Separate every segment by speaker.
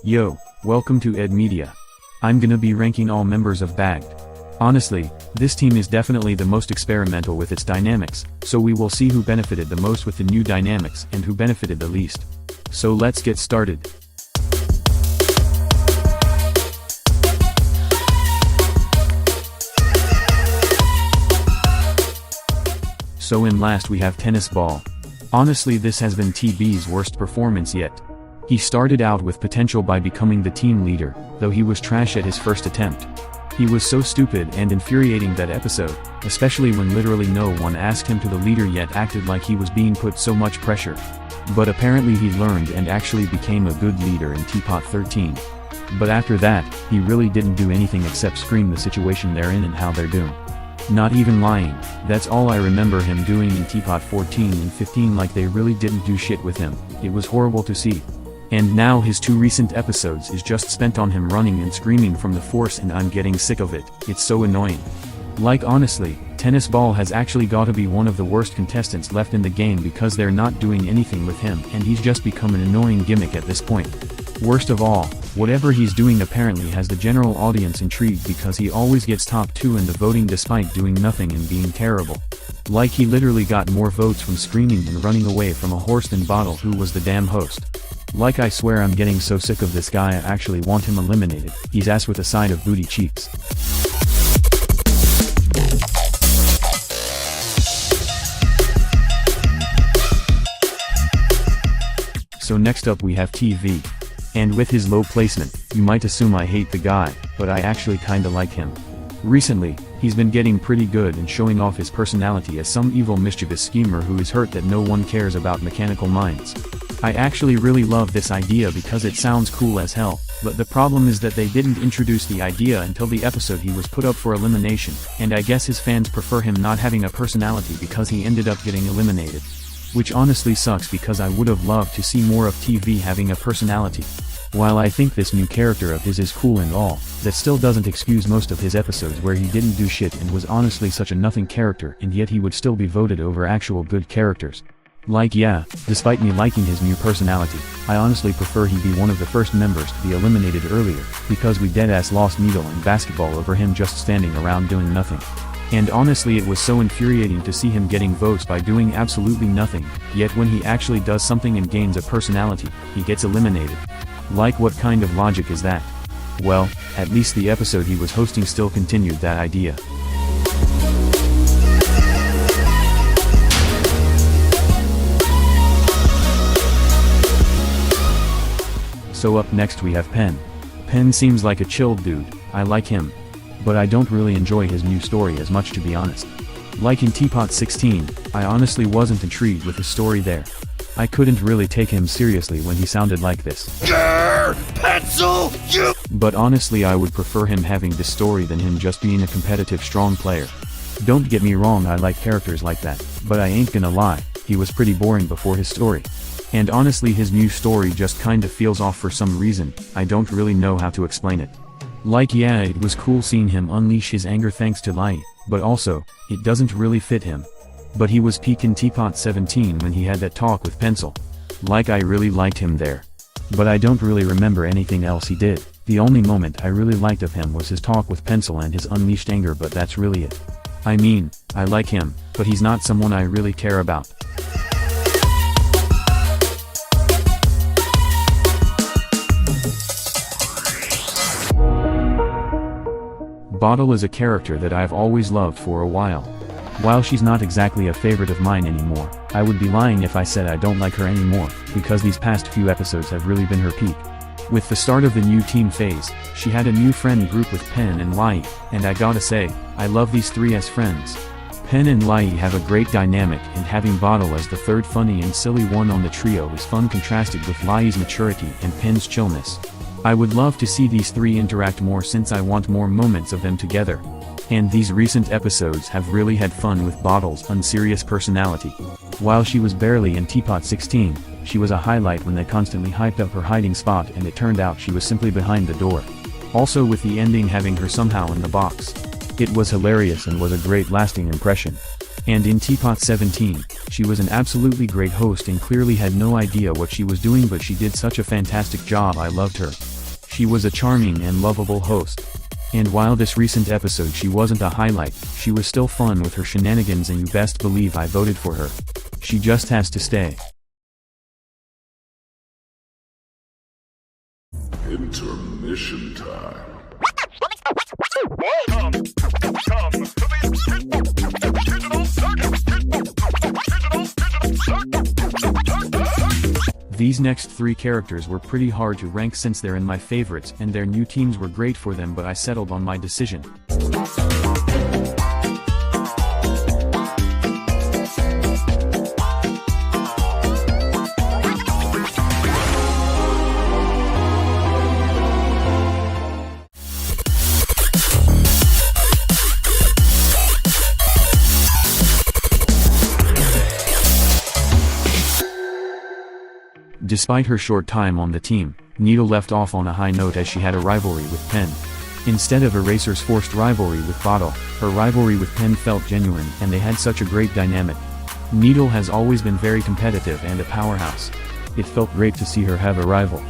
Speaker 1: Yo, welcome to Ed Media. I'm gonna be ranking all members of BAGGED. Honestly, this team is definitely the most experimental with its dynamics, so we will see who benefited the most with the new dynamics and who benefited the least. So let's get started. So in last we have tennis ball. Honestly, this has been TB's worst performance yet. He started out with potential by becoming the team leader, though he was trash at his first attempt. He was so stupid and infuriating that episode, especially when literally no one asked him to the leader yet acted like he was being put so much pressure. But apparently he learned and actually became a good leader in TPOT 13. But after that, he really didn't do anything except scream the situation they're in and how they're doing. Not even lying, that's all I remember him doing in TPOT 14 and 15, like they really didn't do shit with him. It was horrible to see. And now his two recent episodes is just spent on him running and screaming from the force, and I'm getting sick of it. It's so annoying. Like honestly, tennis ball has actually gotta be one of the worst contestants left in the game because they're not doing anything with him and he's just become an annoying gimmick at this point. Worst of all, whatever he's doing apparently has the general audience intrigued because he always gets top 2 in the voting despite doing nothing and being terrible. Like he literally got more votes from screaming and running away from a horse than Bottle, who was the damn host. Like I swear I'm getting so sick of this guy, I actually want him eliminated. He's ass with a side of booty cheeks. So next up we have TV. And with his low placement, you might assume I hate the guy, but I actually kinda like him. Recently, he's been getting pretty good and showing off his personality as some evil mischievous schemer who is hurt that no one cares about mechanical minds. I actually really love this idea because it sounds cool as hell, but the problem is that they didn't introduce the idea until the episode he was put up for elimination, and I guess his fans prefer him not having a personality because he ended up getting eliminated. Which honestly sucks because I would have loved to see more of TV having a personality. While I think this new character of his is cool and all, that still doesn't excuse most of his episodes where he didn't do shit and was honestly such a nothing character, and yet he would still be voted over actual good characters. Like yeah, despite me liking his new personality, I honestly prefer he be one of the first members to be eliminated earlier, because we deadass lost needle in basketball over him just standing around doing nothing. And honestly it was so infuriating to see him getting votes by doing absolutely nothing, yet when he actually does something and gains a personality, he gets eliminated. Like what kind of logic is that? Well, at least the episode he was hosting still continued that idea. So up next we have Penn. Penn seems like a chill dude, I like him. But I don't really enjoy his new story as much, to be honest. Like in TPOT 16, I honestly wasn't intrigued with his story there. I couldn't really take him seriously when he sounded like this. Pencil, you! But honestly I would prefer him having this story than him just being a competitive strong player. Don't get me wrong, I like characters like that, but I ain't gonna lie, he was pretty boring before his story. And honestly his new story just kinda feels off for some reason, I don't really know how to explain it. Like yeah, it was cool seeing him unleash his anger thanks to Lai, but also, it doesn't really fit him. But he was peak in TPOT 17 when he had that talk with Pencil. Like I really liked him there. But I don't really remember anything else he did. The only moment I really liked of him was his talk with Pencil and his unleashed anger, but that's really it. I mean, I like him, but he's not someone I really care about. Bottle is a character that I've always loved for a while. While she's not exactly a favorite of mine anymore, I would be lying if I said I don't like her anymore, because these past few episodes have really been her peak. With the start of the new team phase, she had a new friend group with Penn and Lai, and I gotta say, I love these three as friends. Penn and Lai have a great dynamic, and having Bottle as the third funny and silly one on the trio is fun, contrasted with Lai's maturity and Penn's chillness. I would love to see these three interact more since I want more moments of them together. And these recent episodes have really had fun with Bottle's unserious personality. While she was barely in TPOT 16, she was a highlight when they constantly hyped up her hiding spot and it turned out she was simply behind the door. Also with the ending having her somehow in the box. It was hilarious and was a great lasting impression. And in TPOT 17, she was an absolutely great host and clearly had no idea what she was doing, but she did such a fantastic job. I loved her. She was a charming and lovable host. And while this recent episode she wasn't a highlight, she was still fun with her shenanigans, and you best believe I voted for her. She just has to stay.
Speaker 2: Intermission time.
Speaker 1: These next 3 characters were pretty hard to rank since they're in my favorites and their new teams were great for them, but I settled on my decision. Despite her short time on the team, Needle left off on a high note as she had a rivalry with Pen. Instead of Eraser's forced rivalry with Bottle, her rivalry with Pen felt genuine and they had such a great dynamic. Needle has always been very competitive and a powerhouse. It felt great to see her have a rival.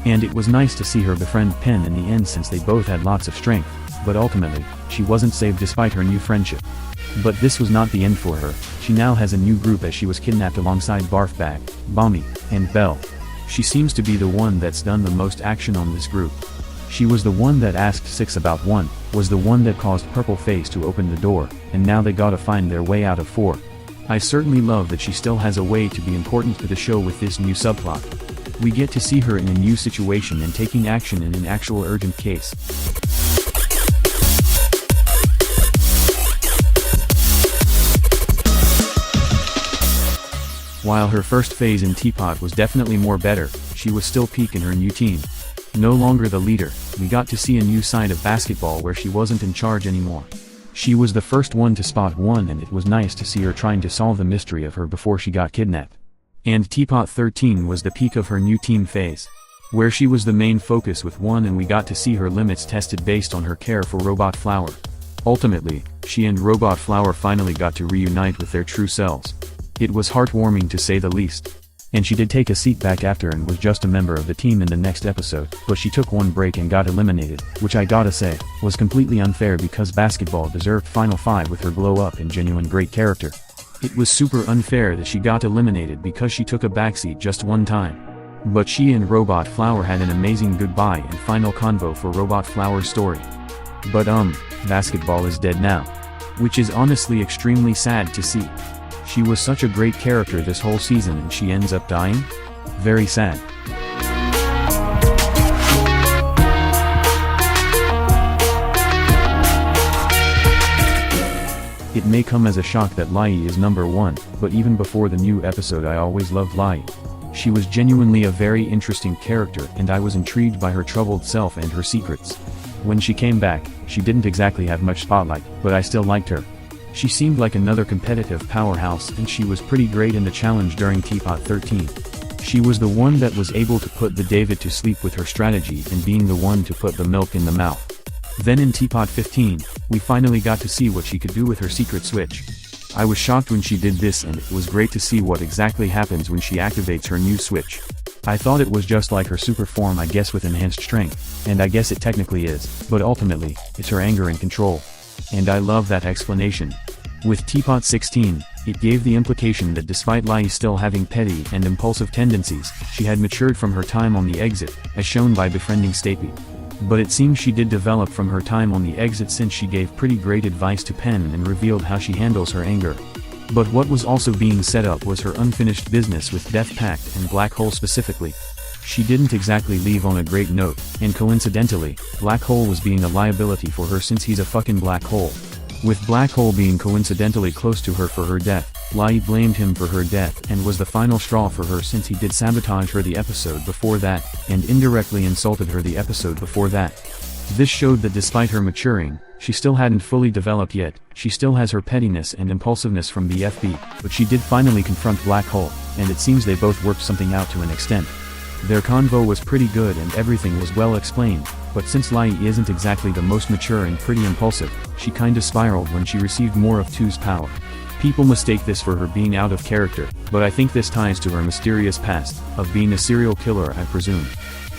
Speaker 1: And it was nice to see her befriend Pen in the end since they both had lots of strength, but ultimately, she wasn't saved despite her new friendship. But this was not the end for her. She now has a new group as she was kidnapped alongside Barfbag, Bommy, and Belle. She seems to be the one that's done the most action on this group. She was the one that asked Six about 1, was the one that caused Purple Face to open the door, and now they gotta find their way out of 4. I certainly love that she still has a way to be important to the show with this new subplot. We get to see her in a new situation and taking action in an actual urgent case. While her first phase in TPOT was definitely more better, she was still peak in her new team. No longer the leader, we got to see a new side of basketball where she wasn't in charge anymore. She was the first one to spot 1 and it was nice to see her trying to solve the mystery of her before she got kidnapped. And TPOT 13 was the peak of her new team phase, where she was the main focus with 1 and we got to see her limits tested based on her care for Robot Flower. Ultimately, she and Robot Flower finally got to reunite with their true selves. It was heartwarming to say the least. And she did take a seat back after and was just a member of the team in the next episode, but she took one break and got eliminated, which I gotta say, was completely unfair because basketball deserved Final 5 with her glow up and genuine great character. It was super unfair that she got eliminated because she took a backseat just one time. But she and Robot Flower had an amazing goodbye and final convo for Robot Flower's story. But basketball is dead now. Which is honestly extremely sad to see. She was such a great character this whole season and she ends up dying? Very sad. It may come as a shock that Lai is number 1, but even before the new episode I always loved Lai. She was genuinely a very interesting character and I was intrigued by her troubled self and her secrets. When she came back, she didn't exactly have much spotlight, but I still liked her. She seemed like another competitive powerhouse and she was pretty great in the challenge during TPOT 13. She was the one that was able to put the David to sleep with her strategy and being the one to put the milk in the mouth. Then in TPOT 15, we finally got to see what she could do with her secret switch. I was shocked when she did this and it was great to see what exactly happens when she activates her new switch. I thought it was just like her super form, I guess, with enhanced strength, and I guess it technically is, but ultimately, it's her anger and control. And I love that explanation. With TPOT 16, it gave the implication that despite Lai still having petty and impulsive tendencies, she had matured from her time on the exit, as shown by befriending Stapy. But it seems she did develop from her time on the exit since she gave pretty great advice to Pen and revealed how she handles her anger. But what was also being set up was her unfinished business with Death Pact and Black Hole specifically. She didn't exactly leave on a great note, and coincidentally, Black Hole was being a liability for her since he's a fucking black hole. With Black Hole being coincidentally close to her for her death, Lai blamed him for her death and was the final straw for her since he did sabotage her the episode before that, and indirectly insulted her the episode before that. This showed that despite her maturing, she still hadn't fully developed yet. She still has her pettiness and impulsiveness from the FB, but she did finally confront Black Hole, and it seems they both worked something out to an extent. Their convo was pretty good and everything was well explained, but since Lai isn't exactly the most mature and pretty impulsive, she kinda spiraled when she received more of 2's power. People mistake this for her being out of character, but I think this ties to her mysterious past, of being a serial killer I presume.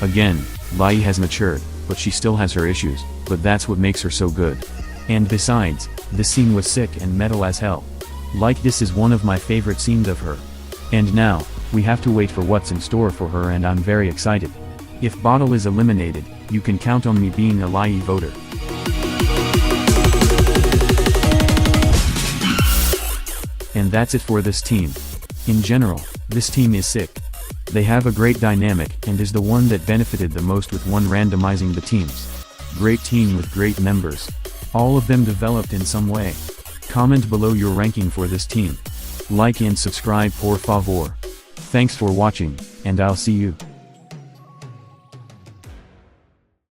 Speaker 1: Again, Lai has matured, but she still has her issues, but that's what makes her so good. And besides, this scene was sick and metal as hell. Like, this is one of my favorite scenes of her. And now, we have to wait for what's in store for her, and I'm very excited. If Bottle is eliminated, you can count on me being a Lai voter. And that's it for this team. In general, this team is sick. They have a great dynamic and is the one that benefited the most with one randomizing the teams. Great team with great members. All of them developed in some way. Comment below your ranking for this team. Like and subscribe por favor. Thanks for watching, and I'll see you.